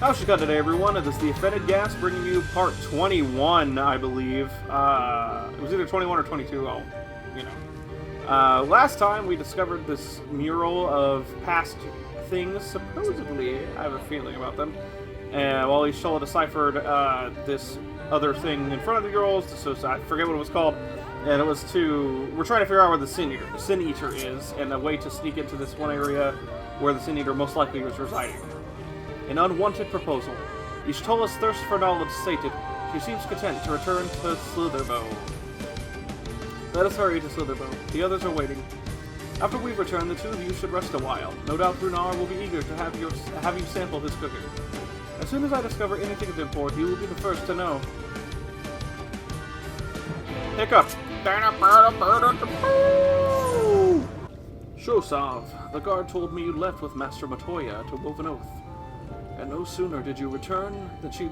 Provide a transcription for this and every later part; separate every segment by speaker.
Speaker 1: How's it going today, everyone? It is the Offended Gas bringing you part 21, I believe. It was either 21 or 22, you know. Last time we discovered this mural of past things, supposedly, I have a feeling about them. And while Yx'Maja deciphered this other thing in front of the murals, so I forget what it was called, and it was we're trying to figure out where the Sin Eater is, and a way to sneak into this one area where the Sin Eater most likely was residing. An unwanted proposal. Yx'Maja's thirst for knowledge sated, she seems content to return to Slitherbough. Let us hurry to Slitherbough. The others are waiting. After we return, the two of you should rest a while. No doubt Runar will be eager to have you sample his cooking. As soon as I discover anything of import, you will be the first to know. Hiccup! Seosamh, the guard told me you left with Master Matoya to Woven Oath. And no sooner did you return than she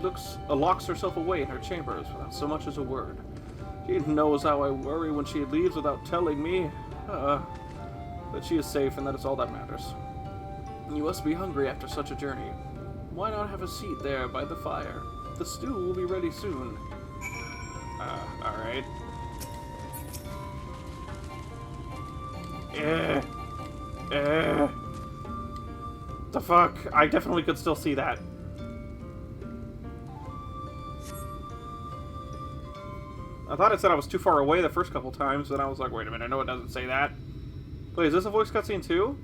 Speaker 1: locks herself away in her chambers without so much as a word. She knows how I worry when she leaves without telling me. But she is safe, and that is all that matters. You must be hungry after such a journey. Why not have a seat there by the fire? The stew will be ready soon. Alright. The fuck? I definitely could still see that. I thought it said I was too far away the first couple times, and I was like, wait a minute, no, it doesn't say that. Wait, is this a voice cutscene too?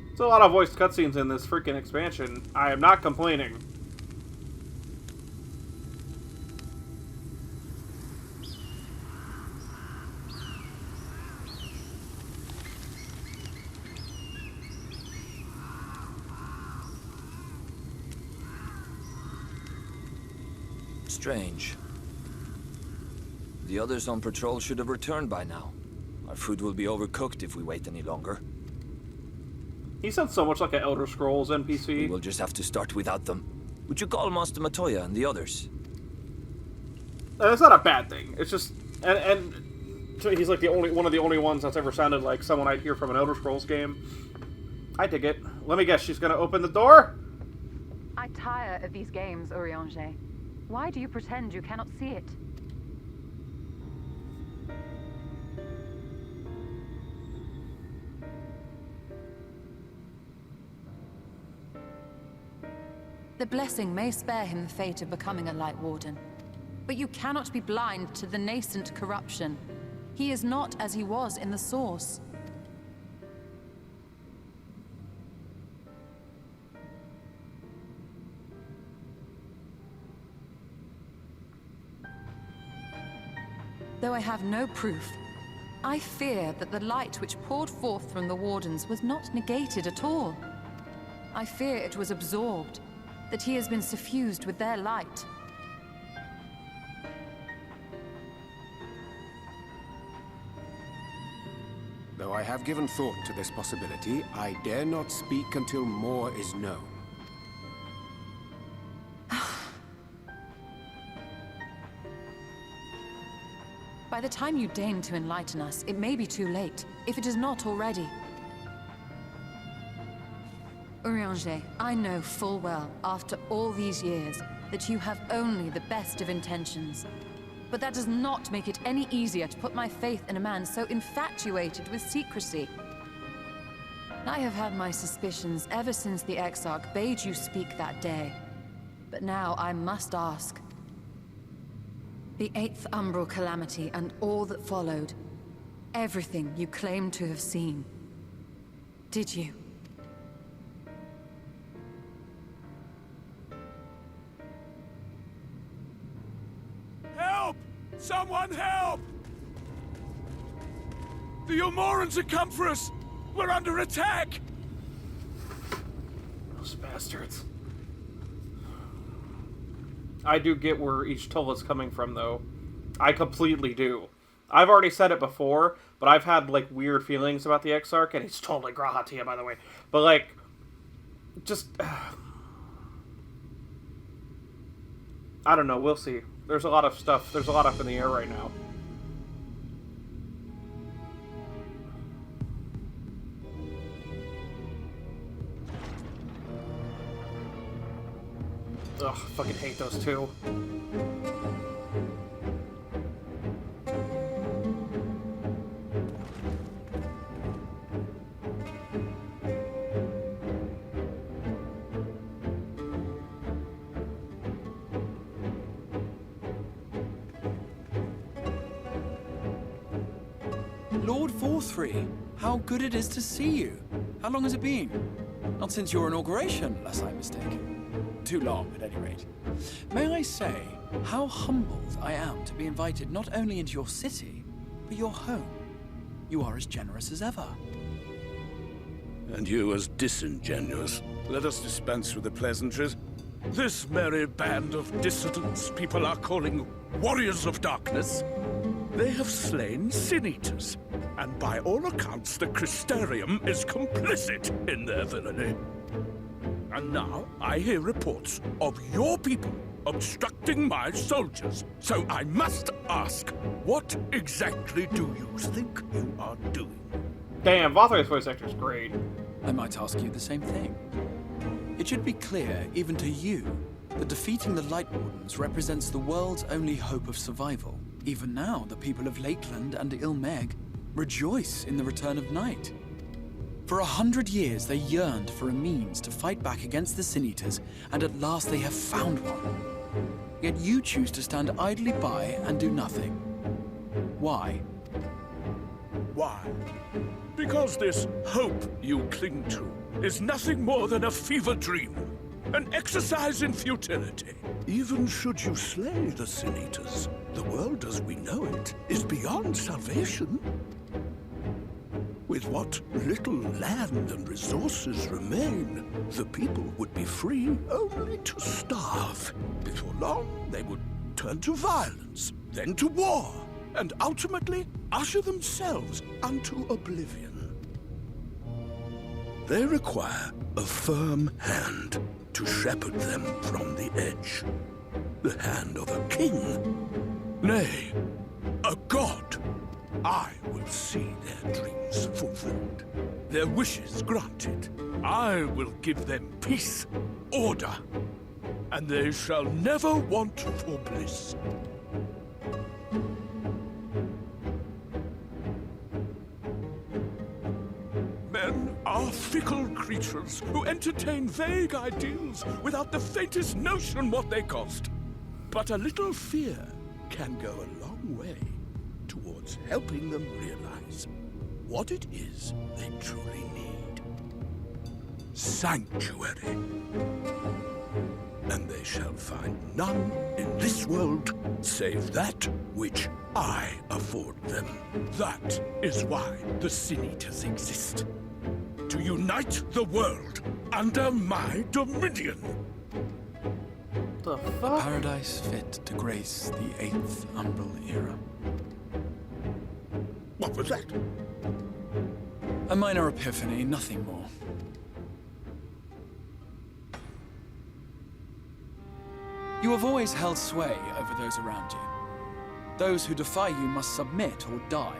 Speaker 1: There's a lot of voiced cutscenes in this freaking expansion. I am not complaining.
Speaker 2: Strange. The others on patrol should have returned by now. Our food will be overcooked if we wait any longer.
Speaker 1: He sounds so much like an Elder Scrolls NPC.
Speaker 2: We will just have to start without them. Would you call Master Matoya and the others?
Speaker 1: It's not a bad thing. It's just... And he's like one of the only ones that's ever sounded like someone I'd hear from an Elder Scrolls game. I dig it. Let me guess, she's gonna open the door?
Speaker 3: I tire of these games, Urianger. Why do you pretend you cannot see it?
Speaker 4: The blessing may spare him the fate of becoming a Light Warden. But you cannot be blind to the nascent corruption. He is not as he was in the Source. Though I have no proof, I fear that the light which poured forth from the Wardens was not negated at all. I fear it was absorbed, that he has been suffused with their light.
Speaker 5: Though I have given thought to this possibility, I dare not speak until more is known.
Speaker 4: By the time you deign to enlighten us, it may be too late, if it is not already. Urianger, I know full well, after all these years, that you have only the best of intentions. But that does not make it any easier to put my faith in a man so infatuated with secrecy. I have had my suspicions ever since the Exarch bade you speak that day. But now I must ask. The 8th Umbral Calamity and all that followed. Everything you claim to have seen. Did you?
Speaker 6: Help! Someone help! The Ilmorans have come for us! We're under attack!
Speaker 1: Those bastards. I do get where Yx'Maja's coming from, though. I completely do. I've already said it before, but I've had, like, weird feelings about the Exarch, and he's totally Grahatia, by the way. But, like, just... I don't know, we'll see. There's a lot of stuff, there's a lot up in the air right now. Ugh, fucking hate those two.
Speaker 7: Lord Forthry, how good it is to see you. How long has it been? Not since your inauguration, unless I'm mistaken. Too long, at any rate. May I say how humbled I am to be invited not only into your city, but your home. You are as generous as ever.
Speaker 6: And you as disingenuous. Let us dispense with the pleasantries. This merry band of dissidents people are calling warriors of darkness. They have slain sin-eaters, and by all accounts the Crystarium is complicit in their villainy. And now I hear reports of your people obstructing my soldiers. So I must ask, what exactly do you think you are doing?
Speaker 1: Damn, Vothray's voice actor is great.
Speaker 7: I might ask you the same thing. It should be clear, even to you, that defeating the Light Wardens represents the world's only hope of survival. Even now, the people of Lakeland and Yx'Maja rejoice in the return of night. For 100 years, they yearned for a means to fight back against the Sin-Eaters, and at last they have found one. Yet you choose to stand idly by and do nothing. Why?
Speaker 6: Why? Because this hope you cling to is nothing more than a fever dream, an exercise in futility. Even should you slay the Sin-Eaters, the world as we know it is beyond salvation. With what little land and resources remain, the people would be free only to starve. Before long, they would turn to violence, then to war, and ultimately usher themselves unto oblivion. They require a firm hand to shepherd them from the edge. The hand of a king. Nay, a god. I will see their dreams fulfilled, their wishes granted. I will give them peace, order, and they shall never want for bliss. Men are fickle creatures who entertain vague ideals without the faintest notion what they cost. But a little fear can go a long way towards helping them realize what it is they truly need. Sanctuary. And they shall find none in this world save that which I afford them. That is why the Sin-Eaters exist. To unite the world under my dominion.
Speaker 1: The
Speaker 7: A
Speaker 1: fuck?
Speaker 7: paradise fit to grace the 8th Umbral era.
Speaker 6: What was that?
Speaker 7: A minor epiphany, nothing more. You have always held sway over those around you. Those who defy you must submit or die.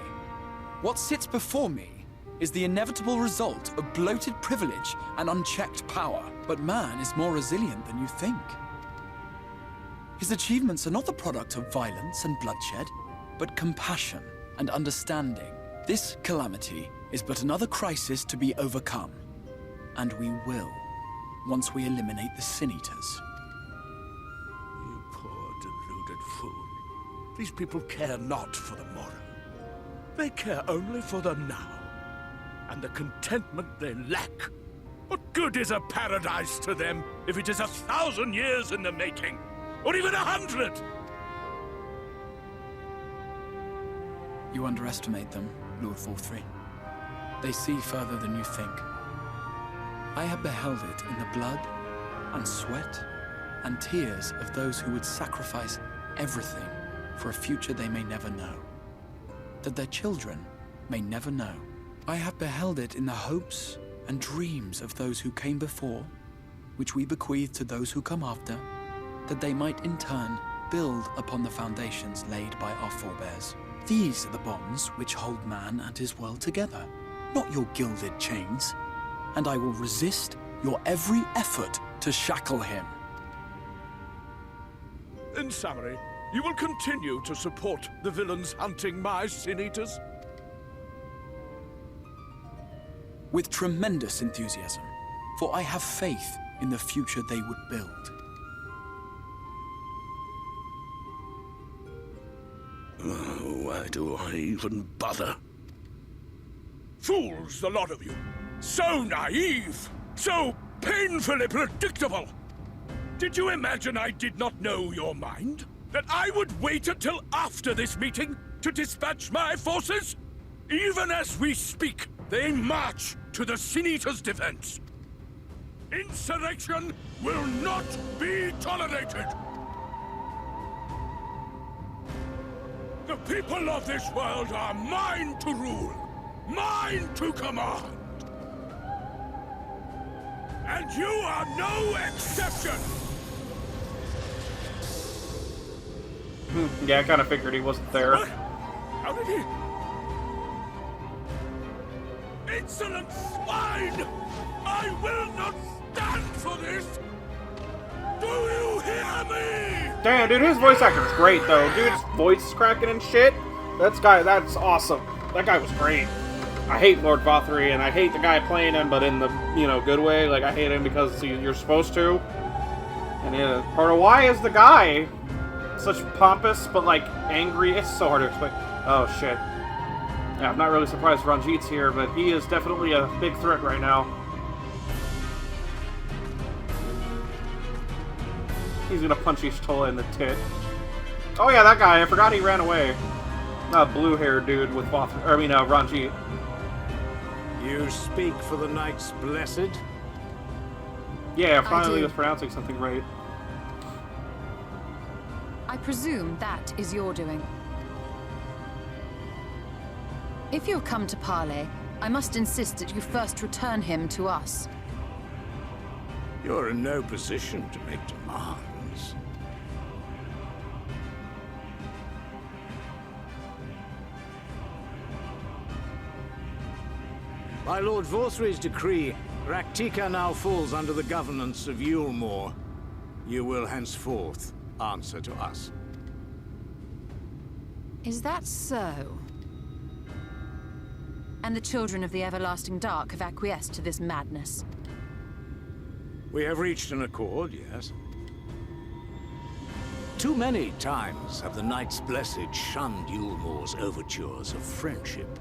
Speaker 7: What sits before me is the inevitable result of bloated privilege and unchecked power. But man is more resilient than you think. His achievements are not the product of violence and bloodshed, but compassion and understanding. This calamity is but another crisis to be overcome. And we will, once we eliminate the Sin-Eaters.
Speaker 6: You poor deluded fool. These people care not for the morrow. They care only for the now. And the contentment they lack. What good is a paradise to them if it is 1,000 years in the making? Or even 100?
Speaker 7: You underestimate them, Lord Forthry. They see further than you think. I have beheld it in the blood and sweat and tears of those who would sacrifice everything for a future they may never know. That their children may never know. I have beheld it in the hopes and dreams of those who came before, which we bequeath to those who come after, that they might in turn build upon the foundations laid by our forebears. These are the bonds which hold man and his world together, not your gilded chains. And I will resist your every effort to shackle him.
Speaker 6: In summary, you will continue to support the villains hunting my Sin Eaters?
Speaker 7: With tremendous enthusiasm, for I have faith in the future they would build.
Speaker 6: Why do I even bother? Fools, the lot of you! So naive! So painfully predictable! Did you imagine I did not know your mind? That I would wait until after this meeting to dispatch my forces? Even as we speak, they march to the Sin Eaters' defense. Insurrection will not be tolerated! The people of this world are mine to rule, mine to command. And you are no exception!
Speaker 1: Yeah, I kind of figured he wasn't there.
Speaker 6: What? How did he... Insolent swine! I will not stand for this! Do you hear me?
Speaker 1: Damn, dude, his voice acting is great, though. Dude's voice cracking and shit. That's awesome. That guy was great. I hate Lord Vothry, and I hate the guy playing him, but in the, good way. Like, I hate him because you're supposed to. And part of why is the guy such pompous, but, like, angry? It's so hard to explain. Oh, shit. Yeah, I'm not really surprised Ranjit's here, but he is definitely a big threat right now. He's gonna punch Y'Shtola in the tit. Oh yeah, that guy. I forgot he ran away. Blue-haired dude with Ranjit.
Speaker 5: You speak for the Knights Blessed?
Speaker 1: Yeah, finally was pronouncing something right.
Speaker 4: I presume that is your doing. If you've come to parley, I must insist that you first return him to us.
Speaker 5: You're in no position to make demands. By Lord Vothry's decree, Rak'tika now falls under the governance of Yulmore. You will henceforth answer to us.
Speaker 4: Is that so? And the children of the Everlasting Dark have acquiesced to this madness?
Speaker 5: We have reached an accord, yes. Too many times have the Knights Blessed shunned Yulmore's overtures of friendship.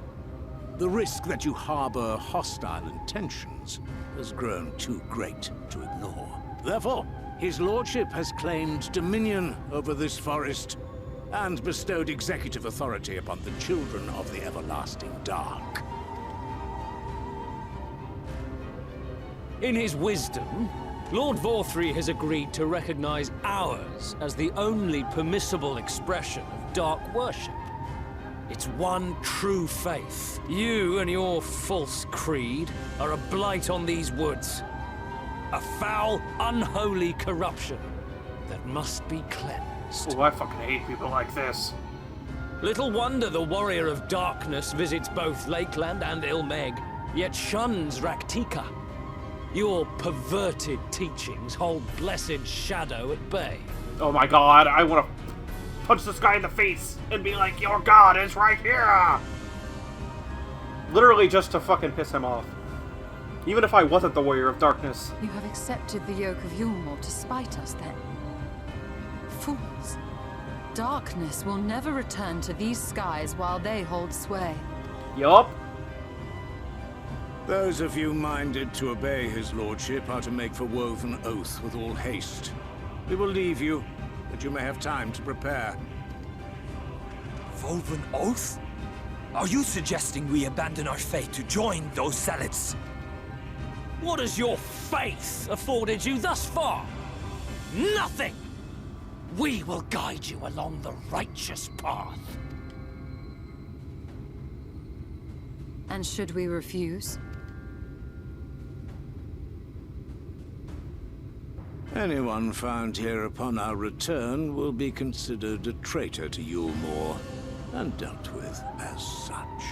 Speaker 5: The risk that you harbor hostile intentions has grown too great to ignore. Therefore, his lordship has claimed dominion over this forest and bestowed executive authority upon the children of the Everlasting Dark.
Speaker 8: In his wisdom, Lord Vothry has agreed to recognize ours as the only permissible expression of dark worship. It's one true faith. You and your false creed are a blight on these woods. A foul, unholy corruption that must be cleansed.
Speaker 1: Oh, I fucking hate people like this.
Speaker 8: Little wonder the Warrior of Darkness visits both Lakeland and Ilmeg, yet shuns Rak'tika. Your perverted teachings hold blessed Shadow at bay.
Speaker 1: Oh my god, I want to punch this guy in the face and be like, your god is right here! Literally just to fucking piss him off. Even if I wasn't the Warrior of Darkness.
Speaker 4: You have accepted the yoke of Yulmore to spite us, then? Fools. Darkness will never return to these skies while they hold sway.
Speaker 1: Yup.
Speaker 5: Those of you minded to obey his lordship are to make for Woven Oath with all haste. We will leave you, that you may have time to prepare.
Speaker 2: Woven Oath? Are you suggesting we abandon our fate to join those zealots?
Speaker 8: What has your faith afforded you thus far? Nothing! We will guide you along the righteous path.
Speaker 4: And should we refuse?
Speaker 5: Anyone found here upon our return will be considered a traitor to Yulmore, and dealt with as such.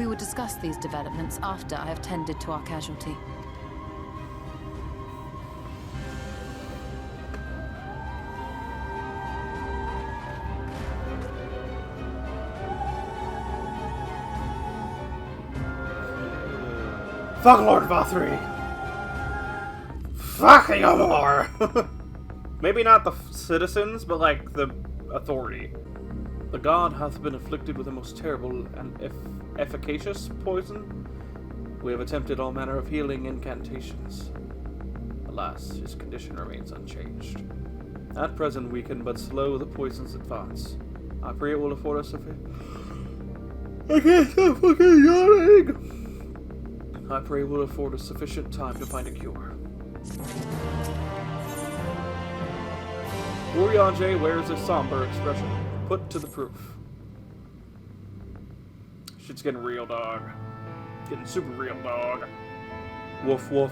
Speaker 4: We will discuss these developments after I have tended to our casualty.
Speaker 1: Fuck Lord Vothri! Fuck you more! Maybe not the citizens, but like the authority. The god hath been afflicted with the most terrible and efficacious poison. We have attempted all manner of healing incantations. Alas, his condition remains unchanged. At present we can but slow the poison's advance. I pray it will afford us a I can't stop fucking yawning! I pray it will afford us sufficient time to find a cure. Urianger wears a somber expression, put to the proof. Shit's getting real, dog. Getting super real, dog. Woof woof.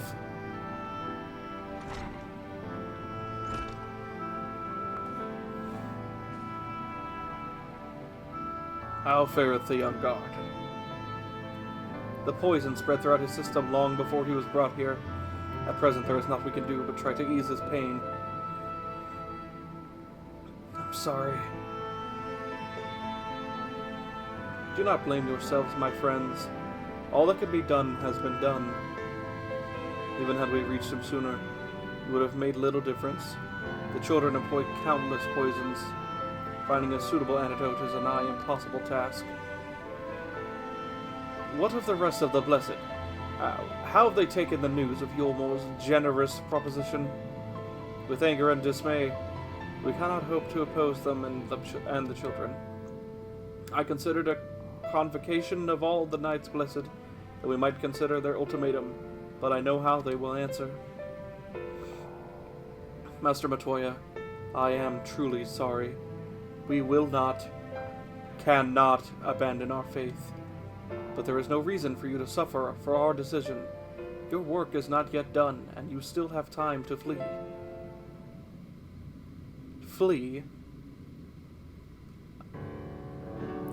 Speaker 1: How fareth the young guard? The poison spread throughout his system long before he was brought here. At present there is naught we can do but try to ease his pain. I'm sorry. Do not blame yourselves, my friends. All that could be done has been done. Even had we reached him sooner, it would have made little difference. The children employ countless poisons. Finding a suitable antidote is a nigh impossible task. What of the rest of the Blessed? How have they taken the news of Yulmor's generous proposition? With anger and dismay, we cannot hope to oppose them and the children. I considered a convocation of all the Knights Blessed, that we might consider their ultimatum, but I know how they will answer. Master Matoya, I am truly sorry. We will not, cannot abandon our faith. But there is no reason for you to suffer for our decision. Your work is not yet done, and you still have time to flee. Flee?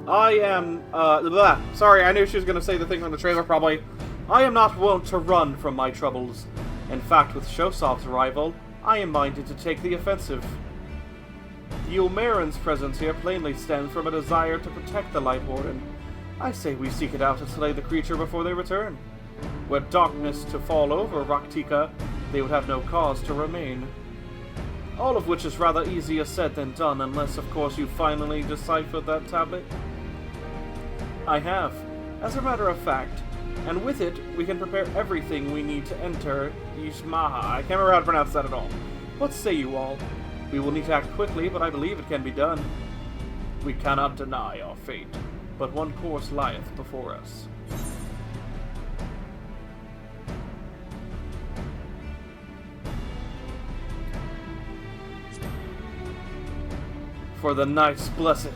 Speaker 1: I am, sorry, I knew she was going to say the thing on the trailer, probably. I am not wont to run from my troubles. In fact, with Seosamh's arrival, I am minded to take the offensive. The Ulmeran's presence here plainly stems from a desire to protect the Light Warden. I say we seek it out and slay the creature before they return. Were darkness to fall over Rak'tika, they would have no cause to remain. All of which is rather easier said than done, unless, of course, you finally deciphered that tablet. I have, as a matter of fact, and with it, we can prepare everything we need to enter Yx'Maja. I can't remember how to pronounce that at all. What say you all? We will need to act quickly, but I believe it can be done. We cannot deny our fate, but one course lieth before us. For the Knights Blessed.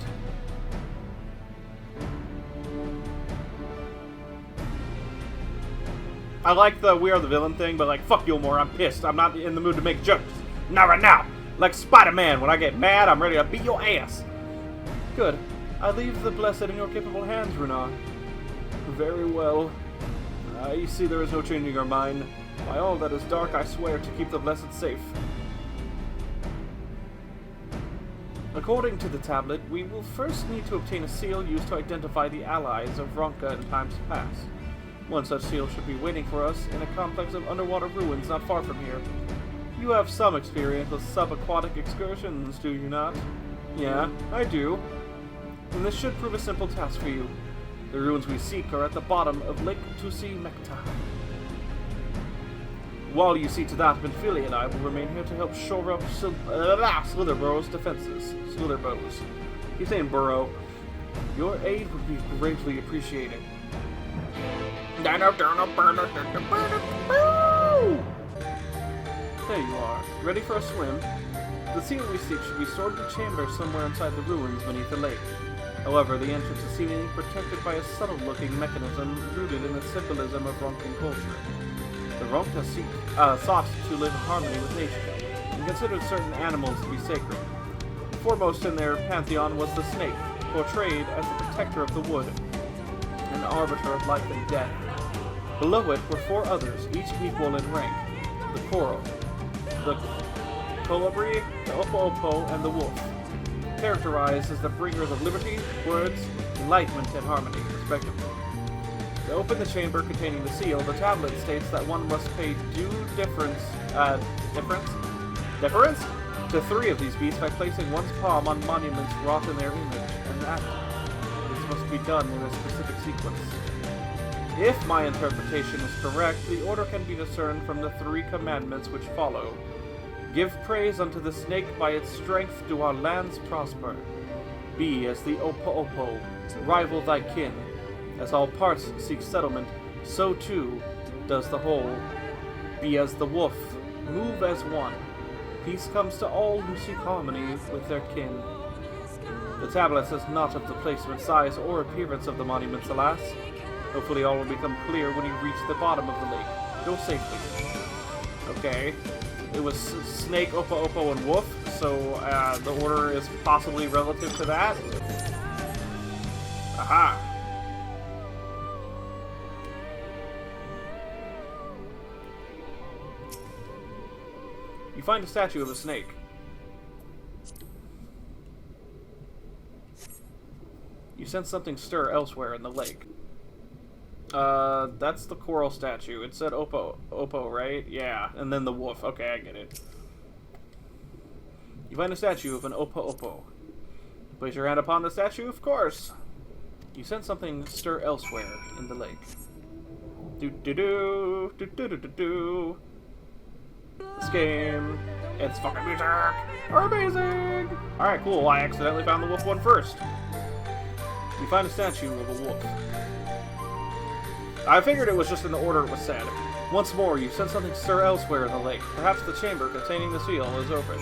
Speaker 1: I like the we are the villain thing, but like, fuck Yulmor, I'm pissed. I'm not in the mood to make jokes. Not right now. Like Spider-Man, when I get mad, I'm ready to beat your ass. Good. I leave the Blessed in your capable hands, Runar. Very well. You see there is no changing your mind. By all that is dark, I swear to keep the Blessed safe. According to the tablet, we will first need to obtain a seal used to identify the allies of Ronka in times past. One such seal should be waiting for us in a complex of underwater ruins not far from here. You have some experience with subaquatic excursions, do you not? Yeah, I do. And this should prove a simple task for you. The ruins we seek are at the bottom of Lake Tusi-Mekta. While you see to that, Minfilia and I will remain here to help shore up Slitherbough's defenses. Slitherbough. Keep saying burrow. Your aid would be greatly appreciated. There you are. Ready for a swim? The seal we seek should be stored in a chamber somewhere inside the ruins beneath the lake. However, the entrance is seemingly protected by a subtle-looking mechanism rooted in the symbolism of Ronkan culture. The Ronka sought to live in harmony with nature, and considered certain animals to be sacred. Foremost in their pantheon was the snake, portrayed as the protector of the wood. an arbiter of life and death. Below it were 4 others, each equal in rank. The coral, the colibri, the opo-opo, and the wolf, characterized as the bringers of liberty, words, enlightenment, and harmony, respectively. To open the chamber containing the seal, the tablet states that one must pay due deference to 3 of these beasts by placing one's palm on monuments wrought in their image, and that this must be done in a specific sequence. If my interpretation is correct, the order can be discerned from the 3 commandments which follow. Give praise unto the snake, by its strength do our lands prosper. Be as the opo-opo, rival thy kin. As all parts seek settlement, so too does the whole. Be as the wolf, move as one. Peace comes to all who seek harmony with their kin. The tablet says not of the placement, size, or appearance of the monuments, alas. Hopefully all will become clear when you reach the bottom of the lake. Go safely. Okay. It was snake, opo-opo, and wolf, so the order is possibly relative to that. Aha! You find a statue of a snake. You sense something stir elsewhere in the lake. That's the coral statue. It said Opo, right? Yeah, and then the wolf. Okay, I get it. You find a statue of an Opo-opo. Place your hand upon the statue, of course. You sense something stir elsewhere in the lake. Do-do-do, do-do-do-do-do. This game, it's fucking music! Amazing! Alright, cool. I accidentally found the wolf one first. You find a statue of a wolf. I figured it was just in the order it was said. Once more, you sense something stir elsewhere in the lake. Perhaps the chamber containing the seal is open.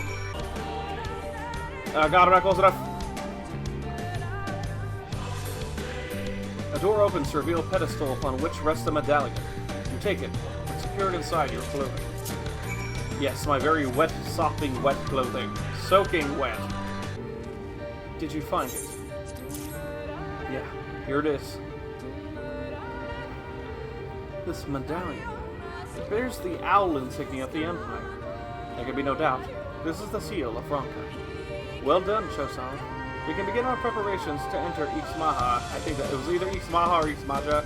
Speaker 1: God, I'm not close enough. A door opens to reveal a pedestal upon which rests a medallion. You take it, and secure it inside your clothing. Yes, my very wet, sopping wet clothing. Soaking wet. Did you find it? Yeah, here it is. This medallion. It bears the owl insignia of the Empire. There can be no doubt. This is the seal of Rak'tika. Well done, Seosamh. We can begin our preparations to enter Yx'Maja. I think that it was either Yx'Maja or Yx'Maja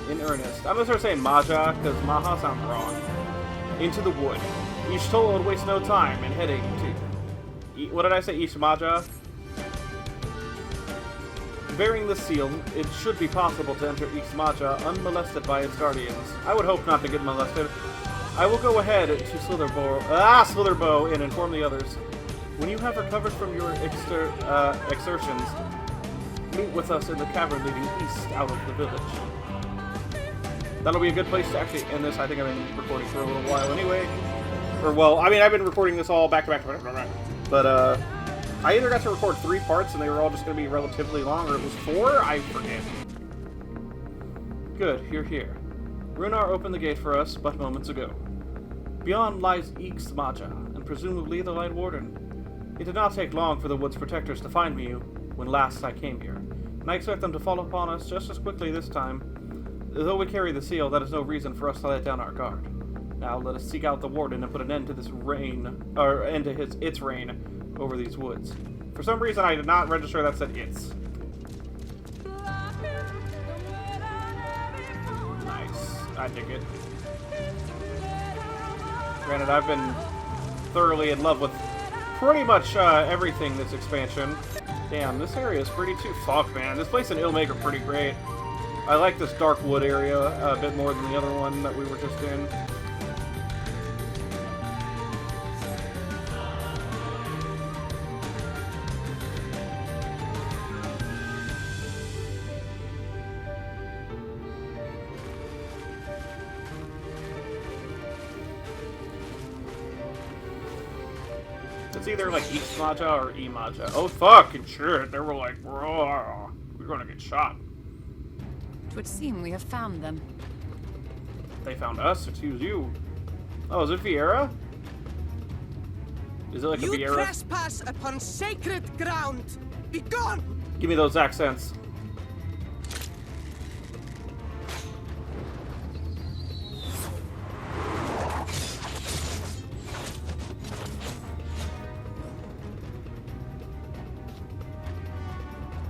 Speaker 1: in earnest. I'm gonna start saying Maja, because Maha sounds wrong. Into the wood. Each toll would waste no time in heading to... What did I say? Yx'Maja? Bearing this seal, it should be possible to enter Yx'Maja unmolested by its guardians. I would hope not to get molested. I will go ahead to Slitherbough and inform the others. When you have recovered from your exertions, meet with us in the cavern leading east out of the village. That'll be a good place to actually end this. I think I've been recording for a little while anyway. Or, well, I mean, I've been recording this all back to back. But, I either got to record 3 parts and they were all just going to be relatively long, or it was 4? I forget. Good, you're here. Runar opened the gate for us but moments ago. Beyond lies Yx'Maja, and presumably the Light Warden. It did not take long for the Wood's protectors to find me when last I came here, and I expect them to fall upon us just as quickly this time. Though we carry the seal, that is no reason for us to let down our guard. Now let us seek out the Warden and put an end to this reign, or end to its reign over these woods. For some reason, I did not register that said its. Nice. I dig it. Granted, I've been thoroughly in love with pretty much everything this expansion. Damn, this area is pretty too... Fuck, man. This place in Yx'Maja are pretty great. I like this dark wood area a bit more than the other one that we were just in. It's either like Yx'Maja or Yx'Maja. Oh fucking shit! They were like, we're gonna get shot.
Speaker 4: It would seem we have found them.
Speaker 1: They found us. Excuse you. Oh, is it Viera? Is it like a Viera?
Speaker 9: You trespass upon sacred ground. Be gone.
Speaker 1: Give me those accents.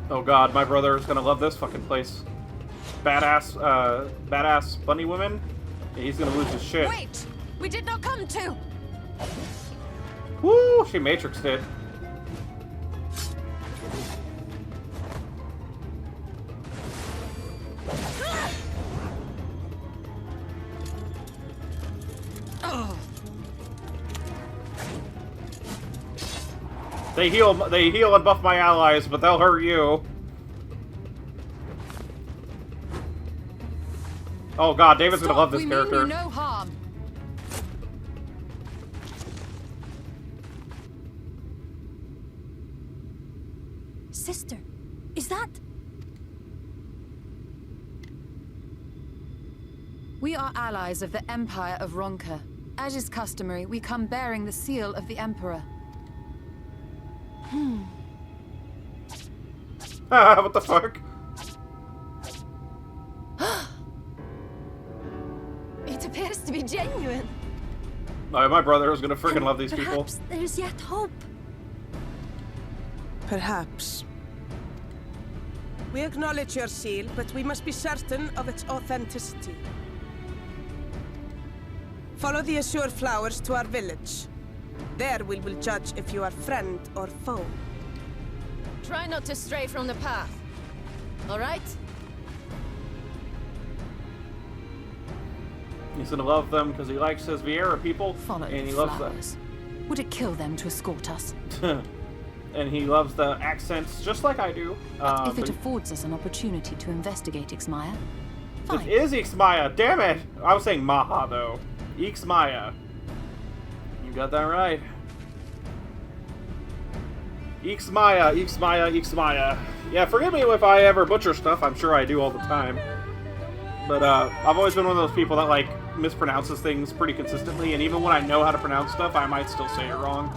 Speaker 1: Oh god, my brother is gonna love this fucking place. Badass bunny women? Yeah, he's gonna lose his shit.
Speaker 4: Wait! We did not come to!
Speaker 1: Woo! She matrixed it. They heal and buff my allies, but they'll hurt you. Oh god, David's gonna love this character.
Speaker 4: We mean you no harm.
Speaker 9: Sister, is that...
Speaker 4: We are allies of the Empire of Ronka. As is customary, we come bearing the seal of the Emperor.
Speaker 1: What the fuck?
Speaker 9: It appears to be genuine.
Speaker 1: My brother is gonna freaking love these people.
Speaker 9: Perhaps there's yet hope.
Speaker 10: Perhaps. We acknowledge your seal, but we must be certain of its authenticity. Follow the azure flowers to our village. There we will judge if you are friend or foe.
Speaker 9: Try not to stray from the path. All right?
Speaker 1: He's gonna love them because he likes his Vieira people,
Speaker 4: Follow
Speaker 1: and he
Speaker 4: the
Speaker 1: loves
Speaker 4: flowers. Would it kill them to escort us?
Speaker 1: and he loves the accents just like I do.
Speaker 4: If it affords us an opportunity to investigate Yx'Maja, fine.
Speaker 1: It is Yx'Maja, damn it! I was saying Maha though. Yx'Maja. You got that right. Yx'Maja, Yx'Maja, Yx'Maja. Yeah, forgive me if I ever butcher stuff. I'm sure I do all the time. But I've always been one of those people that like mispronounces things pretty consistently, and even when I know how to pronounce stuff, I might still say it wrong.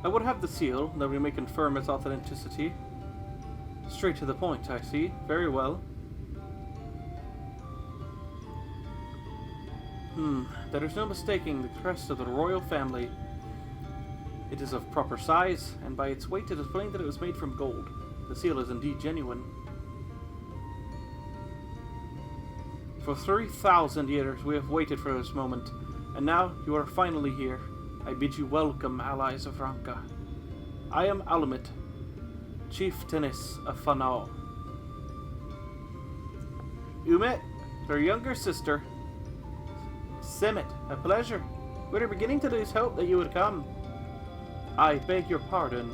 Speaker 1: I would have the seal, that we may confirm its authenticity. Straight to the point, I see. Very well. There is no mistaking the crest of the royal family. It is of proper size, and by its weight it is plain that it was made from gold. The seal is indeed genuine. For 3,000 years we have waited for this moment, and now you are finally here. I bid you welcome, allies of Ronka. I am Alamit, chieftainess of Fanal. Umet, her younger sister. Simit, a pleasure. We were beginning to lose hope that you would come. I beg your pardon.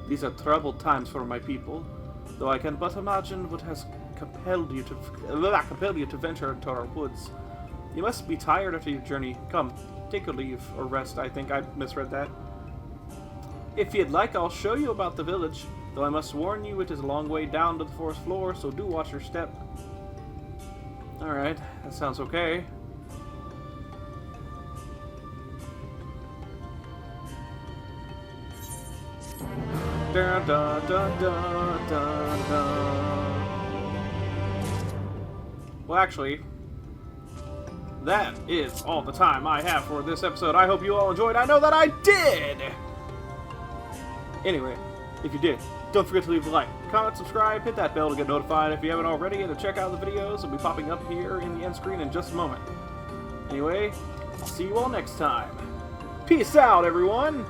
Speaker 1: These are troubled times for my people, though I can but imagine what has compelled you to venture into our woods. You must be tired after your journey. Come, take a leave, or rest. I think I misread that. If you'd like, I'll show you about the village, though I must warn you it is a long way down to the forest floor, so do watch your step. Alright, that sounds okay. Da, da, da, da, da, da. Well, actually, that is all the time I have for this episode. I hope you all enjoyed. I know that I did! Anyway, if you did, don't forget to leave a like, comment, subscribe, hit that bell to get notified if you haven't already, and to check out the videos. They'll be popping up here in the end screen in just a moment. Anyway, I'll see you all next time. Peace out, everyone!